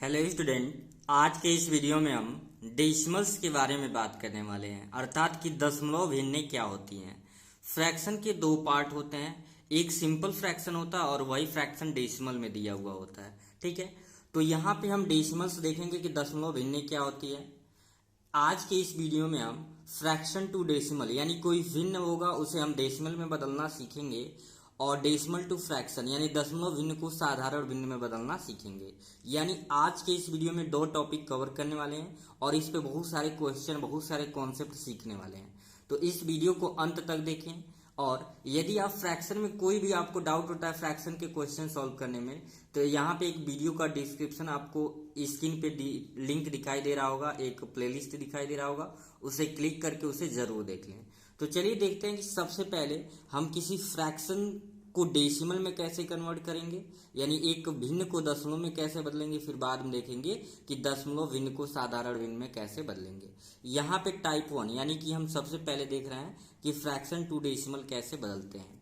Hello student, आज के इस वीडियो में हम डेसिमल्स के बारे में बात करने वाले हैं, अर्थात कि दशमलव भिन्नें क्या होती हैं। फ्रैक्शन के दो पार्ट होते हैं, एक सिंपल फ्रैक्शन होता है और वही फ्रैक्शन डेसिमल में दिया हुआ होता है। ठीक है, तो यहाँ पे हम डेसिमल्स देखेंगे कि दशमलव भिन्नें क्या होती है। आज के इस वीडियो में हम फ्रैक्शन टू डेसिमल यानी कोई भिन्न होगा उसे हम डेसिमल में बदलना सीखेंगे, और डेसिमल टू फ्रैक्शन यानी दशमलव भिन्न को साधारण भिन्न में बदलना सीखेंगे। यानी आज के इस वीडियो में दो टॉपिक कवर करने वाले हैं और इस पे बहुत सारे क्वेश्चन, बहुत सारे कॉन्सेप्ट सीखने वाले हैं। तो इस वीडियो को अंत तक देखें, और यदि आप फ्रैक्शन में कोई भी आपको डाउट होता है फ्रैक्शन के क्वेश्चन सॉल्व करने में, तो यहाँ पे एक वीडियो का डिस्क्रिप्शन आपको स्क्रीन पे लिंक दिखाई दे रहा होगा, एक प्लेलिस्ट दिखाई दे रहा होगा, उसे क्लिक करके उसे जरूर देख लें। तो चलिए देखते हैं कि सबसे पहले हम किसी फ्रैक्शन को डेसिमल में कैसे कन्वर्ट करेंगे, यानी एक भिन्न को दशमलव में कैसे बदलेंगे, फिर बाद में देखेंगे कि दशमलव भिन्न को साधारण भिन्न में कैसे बदलेंगे। यहाँ पे टाइप 1 यानी कि हम सबसे पहले देख रहे हैं कि फ्रैक्शन टू डेसिमल कैसे बदलते हैं।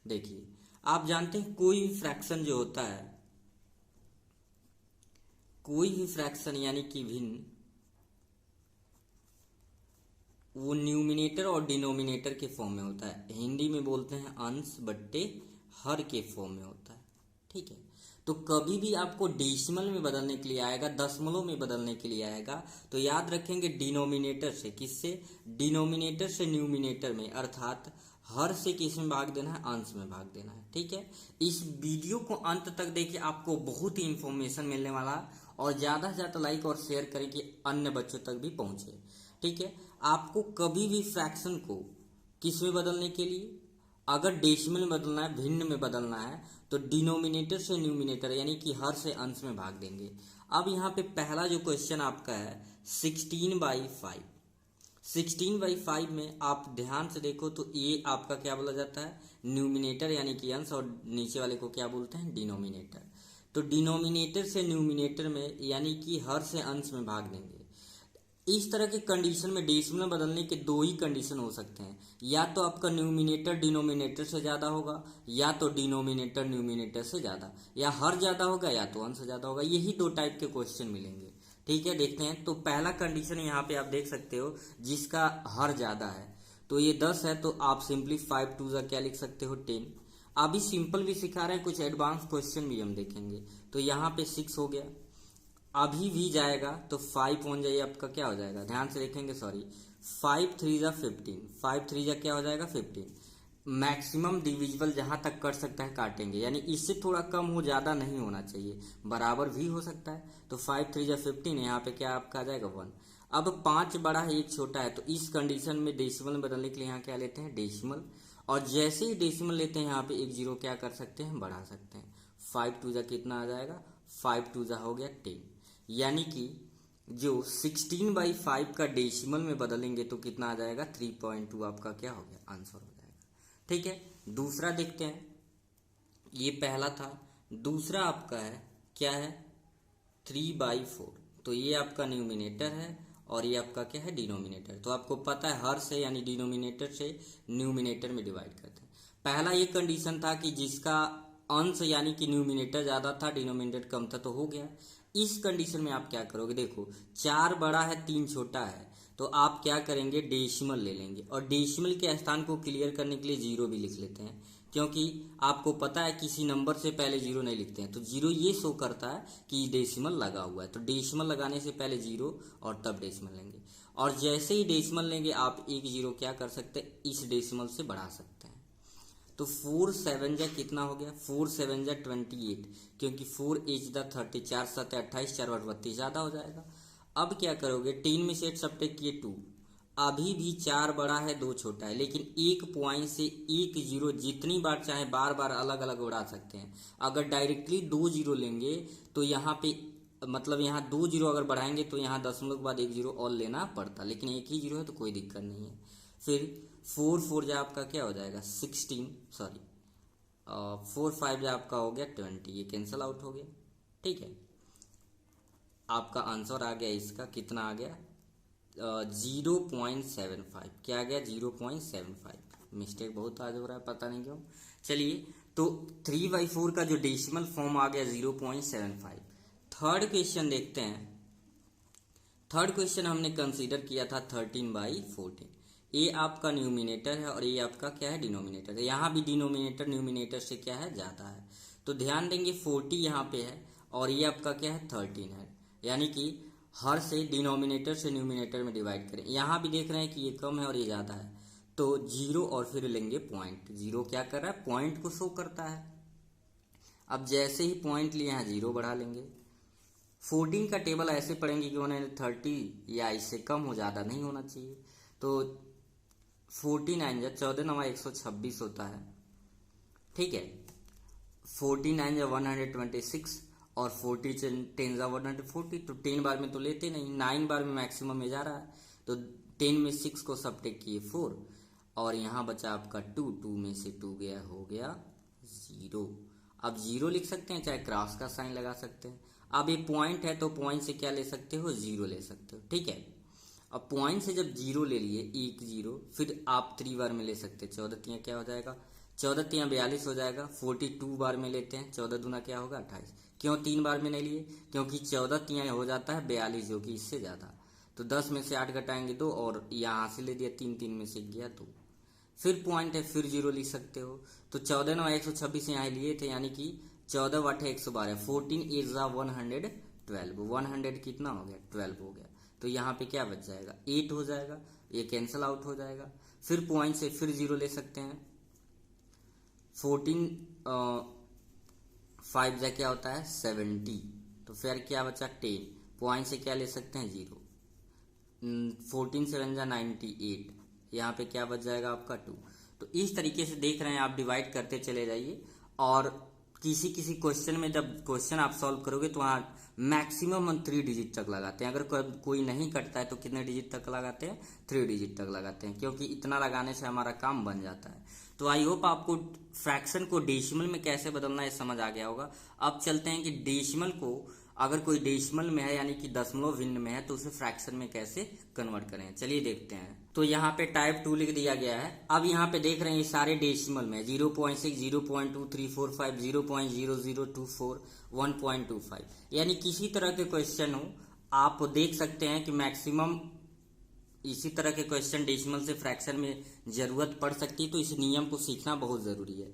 देखिए, आप जानते हैं कोई भी फ्रैक्शन जो होता है, कोई भी फ्रैक्शन यानी कि भिन्न, वो न्यूमिनेटर और डिनोमिनेटर के फॉर्म में होता है। हिंदी में बोलते हैं अंश बट्टे हर के फॉर्म में होता है। ठीक है, तो कभी भी आपको डेसिमल में बदलने के लिए आएगा, दशमलव में बदलने के लिए आएगा, तो याद रखेंगे डिनोमिनेटर से, किससे? डिनोमिनेटर से न्यूमिनेटर में, अर्थात हर से किस में भाग देना है? अंश में भाग देना है। ठीक है, इस वीडियो को अंत तक देखिए, आपको बहुत ही इंफॉर्मेशन मिलने वाला है, और ज्यादा से ज्यादा लाइक और शेयर करें कि अन्य बच्चों तक भी पहुंचे। ठीक है, आपको कभी भी फ्रैक्शन को किस में बदलने के लिए, अगर डेसिमल में बदलना है, भिन्न में बदलना है, तो डिनोमिनेटर से न्यूमिनेटर यानी कि हर से अंश में भाग देंगे। अब यहाँ पे पहला जो क्वेश्चन आपका है 16/5। 16/5 में आप ध्यान से देखो तो ये आपका क्या बोला जाता है? न्यूमिनेटर यानी कि अंश, और नीचे वाले को क्या बोलते हैं? डिनोमिनेटर। तो डिनोमिनेटर से न्यूमिनेटर में यानी कि हर से अंश में भाग देंगे। इस तरह के कंडीशन में डेसिमल बदलने के दो ही कंडीशन हो सकते हैं, या तो आपका न्यूमिनेटर डिनोमिनेटर से ज्यादा होगा, या तो डिनोमिनेटर न्यूमिनेटर से ज्यादा, या हर ज्यादा होगा या तो अंश ज्यादा होगा। यही दो टाइप के क्वेश्चन मिलेंगे। ठीक है, देखते हैं। तो पहला कंडीशन यहाँ पे आप देख सकते हो, जिसका हर ज्यादा है, तो ये 10 है, तो आप सिंपली 5 2 क्या लिख सकते हो? 10। अभी सिंपल भी सिखा रहे हैं, कुछ एडवांस क्वेश्चन भी हम देखेंगे। तो यहाँ पे 6 हो गया, अभी भी जाएगा तो 5 पहुंच जाइए, आपका क्या हो जाएगा? ध्यान से देखेंगे, सॉरी, 5 3 15, 5 3 क्या हो जाएगा? 15। मैक्सिमम डिविजिबल जहां तक कर सकता है काटेंगे, यानी इससे थोड़ा कम हो, ज्यादा नहीं होना चाहिए, बराबर भी हो सकता है। तो 5 3 15, यहाँ पे क्या आपका आ जाएगा? 1। अब 5 बड़ा है, 1 छोटा है, तो इस कंडीशन में डेसिमल में बदलने के लिए यहाँ क्या लेते हैं? डेसिमल। और जैसे ही डेसिमल लेते हैं, यहाँ पे एक जीरो क्या कर सकते हैं? बढ़ा सकते हैं। 5 2 कितना आ जाएगा? 5 2 हो गया 10। यानी कि जो 16/5 का डेसिमल में बदलेंगे तो कितना आ जाएगा? 3.2 आपका क्या हो गया? आंसर हो जाएगा। ठीक है, दूसरा देखते हैं। ये पहला था, दूसरा आपका है क्या है? 3/4। तो ये आपका न्यूमिनेटर है और ये आपका क्या है? डिनोमिनेटर। तो आपको पता है हर से यानी डिनोमिनेटर से न्यूमिनेटर में डिवाइड करते हैं। पहला ये कंडीशन था कि जिसका अंश यानी कि न्यूमिनेटर ज्यादा था, डिनोमिनेटर कम था, तो हो गया। इस कंडीशन में आप क्या करोगे? देखो, 4 बड़ा है, 3 छोटा है, तो आप क्या करेंगे? डेसिमल ले लेंगे, और डेसिमल के स्थान को क्लियर करने के लिए जीरो भी लिख लेते हैं, क्योंकि आपको पता है किसी नंबर से पहले जीरो नहीं लिखते हैं। तो जीरो ये शो करता है कि डेसिमल लगा हुआ है, तो डेसिमल लगाने से पहले जीरो और तब डेसिमल लेंगे। और जैसे ही डेसिमल लेंगे, आप एक जीरो क्या कर सकते हैं? इस डेसिमल से बढ़ा सकते हैं। तो 4 7 कितना हो गया? 4 7 28, क्योंकि 4 8 30, 4 7 28, 4 8 32 ज्यादा हो जाएगा। अब क्या करोगे? 3 में से 8 सब्ट्रैक्ट किए 2। अभी भी 4 बड़ा है, 2 छोटा है, लेकिन एक पॉइंट से एक जीरो जितनी बार चाहे बार बार अलग अलग उड़ा सकते हैं। अगर डायरेक्टली 2 जीरो लेंगे तो यहाँ पे मतलब यहाँ 2 जीरो अगर बढ़ाएंगे तो यहाँ दशमलव के बाद एक जीरो और लेना पड़ता, लेकिन एक ही जीरो है तो कोई दिक्कत नहीं है। फिर 4 4 आपका क्या हो जाएगा? 16, सॉरी 4 5 आपका हो गया 20, ये कैंसल आउट हो गया। ठीक है, आपका आंसर आ गया इसका, कितना आ गया? 0.75। क्या आ गया? 0.75। मिस्टेक बहुत आज हो रहा है, पता नहीं क्यों। चलिए, तो 3/4 का जो डेसिमल फॉर्म आ गया 0.75। थर्ड क्वेश्चन देखते हैं। थर्ड क्वेश्चन हमने कंसीडर किया था 13/14। ये आपका न्यूमिनेटर है और ये आपका क्या है, डिनोमिनेटर है। यहाँ भी डिनोमिनेटर न्यूमिनेटर से क्या है, ज़्यादा है। तो ध्यान देंगे 40 यहाँ पे है और ये आपका क्या है, 13 है। यानी कि हर से डिनोमिनेटर से न्यूमिनेटर में डिवाइड करें। यहाँ भी देख रहे हैं कि ये कम है और ये ज़्यादा है, तो जीरो और फिर लेंगे पॉइंट। जीरो क्या कर रहा है, पॉइंट को शो करता है। अब जैसे ही पॉइंट लिए यहाँ जीरो बढ़ा लेंगे। 14 का टेबल ऐसे पढ़ेंगे कि उन्हें 30 या इससे कम हो, ज़्यादा नहीं होना चाहिए। तो 49 या 14 9 126 होता है, ठीक है। 49 या 126 और 40 10 जा 140। तो 10 बार में तो लेते नहीं, 9 बार में मैक्सिमम में जा रहा है। तो 10 में 6 को सब्ट्रैक्ट किए 4 और यहाँ बचा आपका 2। 2 में से 2 गया, हो गया 0। अब 0 लिख सकते हैं, चाहे क्रॉस का साइन लगा सकते हैं। अब ये पॉइंट है तो पॉइंट से क्या ले सकते हो, 0 ले सकते हो, ठीक है। अब पॉइंट से जब 0 ले लिए, 1 0, फिर आप 3 बार में ले सकते हैं। 14 तियाँ क्या हो जाएगा, 14 तियाँ 42 हो जाएगा। 42 बार में लेते हैं, 14 दूना क्या होगा 28। क्यों 3 बार में नहीं लिए, क्योंकि 14 तियाँ हो जाता है 42, जो कि इससे ज़्यादा। तो 10 में से 8 घटाएंगे 2 और यहाँ से ले दिया 3, 3 में से गया 2। फिर पॉइंट है, फिर 0 लिख सकते हो। तो 14 9 126 यहाँ लिए थे, यानी कि 14 8 112। 14 8 जा 112। 100 कितना हो गया, 12 हो गया। तो यहाँ पे क्या बच जाएगा, 8 हो जाएगा, ये कैंसिल आउट हो जाएगा। फिर पॉइंट से फिर 0 ले सकते हैं। 14 5 जा क्या होता है, 70। तो फिर क्या बचा, 10। पॉइंट से क्या ले सकते हैं, 0। 14 7 जा 98। यहाँ पे क्या बच जाएगा आपका 2। तो इस तरीके से देख रहे हैं आप, डिवाइड करते चले जाइए। और किसी किसी क्वेश्चन में जब क्वेश्चन आप सॉल्व करोगे तो वहाँ मैक्सिमम हम 3 डिजिट तक लगाते हैं। अगर कोई नहीं कटता है तो कितने डिजिट तक लगाते हैं, 3 डिजिट तक लगाते हैं, क्योंकि इतना लगाने से हमारा काम बन जाता है। तो आई होप आपको फ्रैक्शन को डेसिमल में कैसे बदलना है समझ आ गया होगा। अब चलते हैं कि डेसिमल को, अगर कोई डेसिमल में है यानी कि दशमलव भिन्न में है, तो उसे फ्रैक्शन में कैसे कन्वर्ट करें, चलिए देखते हैं। तो यहाँ पे टाइप 2 लिख दिया गया है। अब यहाँ पे देख रहे हैं ये सारे डेसिमल में 0.6 0.2345 0.0024 1.25, यानी किसी तरह के क्वेश्चन हो आप देख सकते हैं कि मैक्सिमम इसी तरह के क्वेश्चन डेसिमल से फ्रैक्शन में जरूरत पड़ सकती है। तो इस नियम को सीखना बहुत जरूरी है।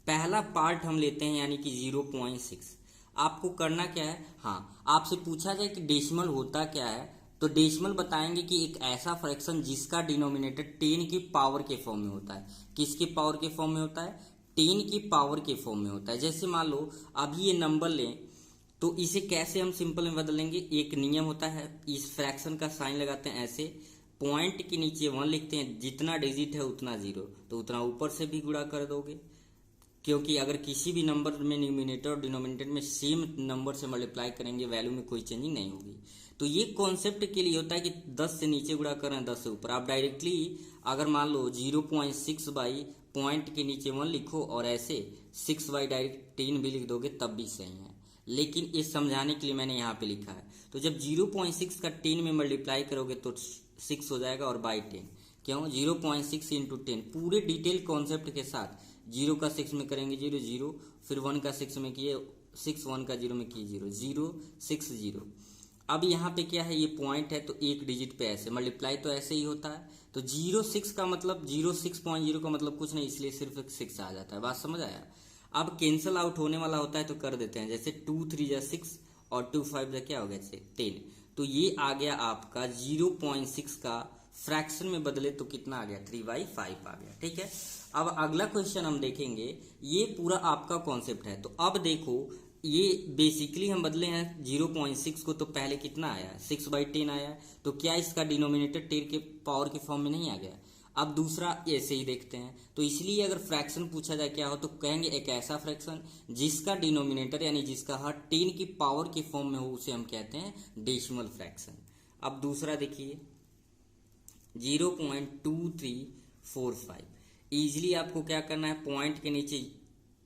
पहला पार्ट हम लेते हैं यानी कि 0.6। आपको करना क्या है, हाँ आपसे पूछा जाए कि डेसिमल होता क्या है, तो डेसिमल बताएंगे कि एक ऐसा फ्रैक्शन जिसका डिनोमिनेटर 10 की पावर के फॉर्म में होता है। किसके पावर के फॉर्म में होता है, 10 की पावर के फॉर्म में होता है। जैसे मान लो अभी ये नंबर लें, तो इसे कैसे हम सिंपल में बदलेंगे, एक नियम होता है, इस फ्रैक्शन का साइन लगाते हैं ऐसे, पॉइंट के नीचे 1 लिखते हैं, जितना डिजिट है उतना 0, तो उतना ऊपर से भी गुणा कर दोगे। क्योंकि अगर किसी भी नंबर में न्यूमिनेटर और डिनोमिनेटर में सेम नंबर से मल्टीप्लाई करेंगे, वैल्यू में कोई चेंजिंग नहीं होगी। तो ये कॉन्सेप्ट के लिए होता है कि 10 से नीचे गुणा कर रहे हैं, 10 से ऊपर। आप डायरेक्टली अगर मान लो 0.6 बाई पॉइंट के नीचे 1 लिखो और ऐसे 6 बाई डायरेक्ट 10 भी लिख दोगे तब भी सही है, लेकिन इस समझाने के लिए मैंने यहाँ पे लिखा है। तो जब 0.6 का 10 में मल्टीप्लाई करोगे तो 6 हो जाएगा और बाई 10। क्यों, 0.6 इंटू 10 पूरे डिटेल कॉन्सेप्ट के साथ। 0 का 6 में करेंगे 0 0, फिर 1 का 6 में किए 6, 1 का 0 में किए 0 0 6 0। अब यहाँ पे क्या है, ये पॉइंट है तो एक डिजिट पे ऐसे मल्टीप्लाई तो ऐसे ही होता है। तो 0.6 का मतलब 0.6.0 का मतलब कुछ नहीं, इसलिए सिर्फ 6 आ जाता है। बात समझ आया। अब कैंसल आउट होने वाला होता है तो कर देते हैं, जैसे 2 3 जा 6 और 2 5 जा क्या हो गया 10। तो ये आ गया आपका 0.6 का फ्रैक्शन में बदले तो कितना आ गया, 3/5 आ गया। ठीक है, अब अगला क्वेश्चन हम देखेंगे। ये पूरा आपका कॉन्सेप्ट है। तो अब देखो, ये बेसिकली हम बदले हैं 0.6 को, तो पहले कितना आया, 6/10 आया। तो क्या इसका डिनोमिनेटर 10 के पावर के फॉर्म में नहीं आ गया। अब दूसरा ऐसे ही देखते हैं। तो इसलिए अगर फ्रैक्शन पूछा जाए क्या हो, तो कहेंगे एक ऐसा फ्रैक्शन जिसका डिनोमिनेटर यानी जिसका हर 10 की पावर के फॉर्म में हो, उसे हम कहते हैं डेसिमल फ्रैक्शन। अब दूसरा देखिए 0.2345। इजीली आपको क्या करना है, पॉइंट के नीचे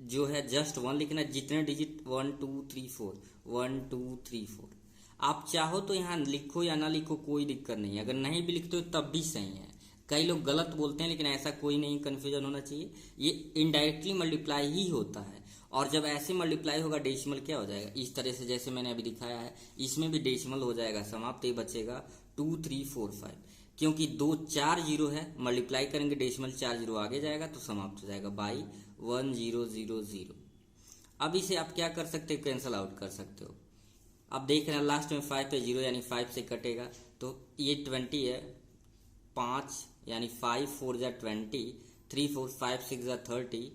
जो है जस्ट 1 लिखना है, जितने डिजिट 1 2 3 4 1 2 3 4। आप चाहो तो यहाँ लिखो या ना लिखो कोई दिक्कत नहीं है, अगर नहीं भी लिखते हो तब भी सही है। कई लोग गलत बोलते हैं, लेकिन ऐसा कोई नहीं, कन्फ्यूजन होना चाहिए। ये इनडायरेक्टली मल्टीप्लाई ही होता है और जब ऐसे मल्टीप्लाई होगा डेसिमल क्या हो जाएगा, इस तरह से जैसे मैंने अभी दिखाया है, इसमें भी डेसिमल हो जाएगा समाप्त, ये बचेगा 2 3 4 5, क्योंकि 2 4 जीरो है, मल्टीप्लाई करेंगे डेसिमल 4 जीरो आगे जाएगा तो समाप्त हो जाएगा बाई 1000। अब इसे आप क्या कर सकते हो, कैंसल आउट कर सकते हो। अब देख रहे हैं लास्ट में 5 पे जीरो यानी 5 से कटेगा तो ये 20 है, 5 यानी 5 4 जा 20, 3 4 5 6 जा 30,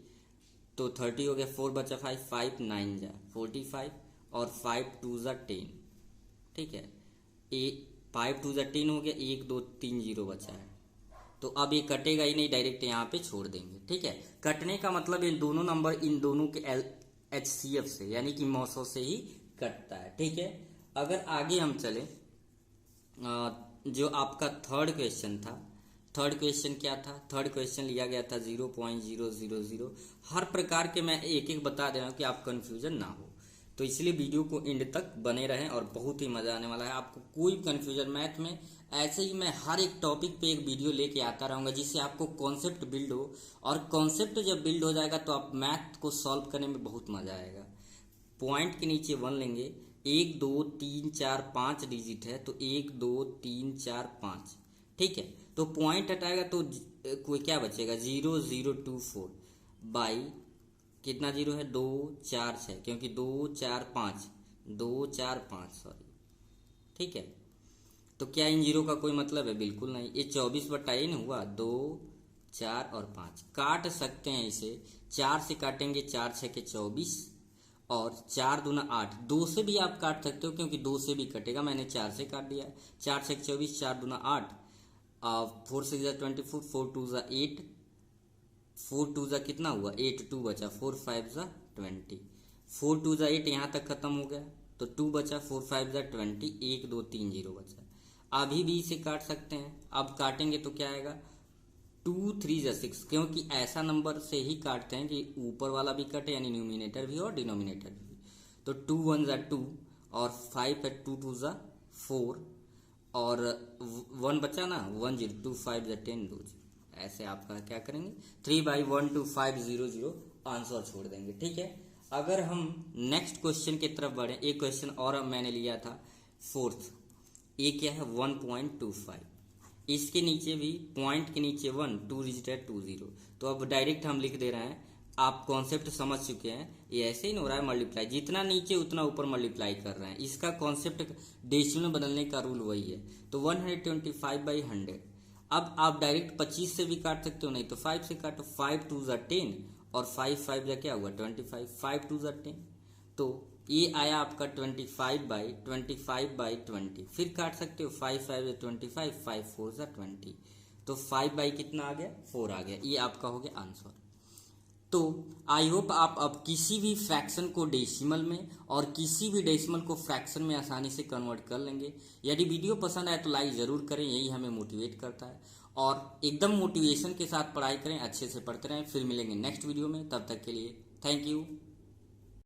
तो 30 हो गया, 4 बचा 5, 5 9 जा 45 और 5 2 जा 10, ठीक है, 5 2 जा 10 हो गया, 1 2 3 जीरो बचा है, तो अब ये कटेगा ही नहीं, डायरेक्ट यहाँ पे छोड़ देंगे, ठीक है। कटने का मतलब इन दोनों नंबर इन दोनों के HCF से यानी कि मौसों से ही कटता है, ठीक है। अगर आगे हम चले, जो आपका थर्ड क्वेश्चन था, थर्ड क्वेश्चन क्या था, थर्ड क्वेश्चन लिया गया था 0.000। हर प्रकार के मैं एक एक बता दे रहा हूँ कि आप कंफ्यूजन ना हो, तो इसलिए वीडियो को एंड तक बने रहें और बहुत ही मजा आने वाला है। आपको कोई कंफ्यूजन मैथ में, ऐसे ही मैं हर एक टॉपिक पे एक वीडियो लेके आता रहूँगा जिससे आपको कॉन्सेप्ट बिल्ड हो, और कॉन्सेप्ट जब बिल्ड हो जाएगा तो आप मैथ को सॉल्व करने में बहुत मजा आएगा। पॉइंट के नीचे 1 लेंगे, 1 2 3 4 5 डिजिट है तो 1 2 3 4 5, ठीक है, तो पॉइंट हटाएगा तो कोई क्या बचेगा 0 0 2 4 बाई कितना जीरो है 2 4 6, क्योंकि 2 4 5 2 4 5 सॉरी, ठीक है। तो क्या इन जीरो का कोई मतलब है, बिल्कुल नहीं। ये 24/n हुआ, 2 4 और 5 काट सकते हैं इसे, 4 से काटेंगे 4 6 के 24 और 4 दूना 8, 2 से भी आप काट सकते हो क्योंकि 2 से भी कटेगा, मैंने 4 से काट दिया, 4 6 24, 4 दूना 8, 4 6 जा 24, 4 2 जा 8, 4 2 जा कितना हुआ 8, 2 बचा, 4 5 जा 20, 4 2 जा 8 यहाँ तक खत्म हो गया तो 2 बचा, 4 5 जा 20, 1 2 3 जीरो बचा। अभी भी इसे काट सकते हैं, अब काटेंगे तो क्या आएगा 2 3 जा 6, क्योंकि ऐसा नंबर से ही काटते हैं कि ऊपर वाला भी कटे यानी न्यूमिनेटर भी और डिनोमिनेटर भी, तो 2 1 जा 2 और 5 है 2 2 जा 4 और 1 बचा ना 1 0, 2 5 जा 10 2 0, ऐसे आपका क्या करेंगे 3/12500 आंसर छोड़ देंगे, ठीक है। अगर हम नेक्स्ट क्वेश्चन की तरफ बढ़े, एक क्वेश्चन और मैंने लिया था फोर्थ, ये क्या है 1.25, इसके नीचे भी पॉइंट के नीचे 1 2 डिजिट है 2 0, तो अब डायरेक्ट हम लिख दे रहे हैं, आप कॉन्सेप्ट समझ चुके हैं, ये ऐसे ही नहीं हो रहा है मल्टीप्लाई, जितना नीचे उतना ऊपर मल्टीप्लाई कर रहे हैं, इसका कॉन्सेप्ट डेसिमल में बदलने का रूल वही है, तो 125/100। अब आप डायरेक्ट 25 से भी काट सकते हो, नहीं तो 5 से काटो, 5 2 जा 10 और 5 5 जा क्या हुआ 25, 5 2 जा 10, तो ये आया आपका 25/20, फिर काट सकते हो 5 5 जा 25, 5 4 जा 20, तो 5 बाई कितना आ गया 4 आ गया, ये आपका हो गया आंसर। तो आई होप आप अब किसी भी फ्रैक्शन को डेसिमल में और किसी भी डेसिमल को फ्रैक्शन में आसानी से कन्वर्ट कर लेंगे। यदि वीडियो पसंद आए तो लाइक ज़रूर करें, यही हमें मोटिवेट करता है, और एकदम मोटिवेशन के साथ पढ़ाई करें, अच्छे से पढ़ते रहें। फिर मिलेंगे नेक्स्ट वीडियो में, तब तक के लिए थैंक यू।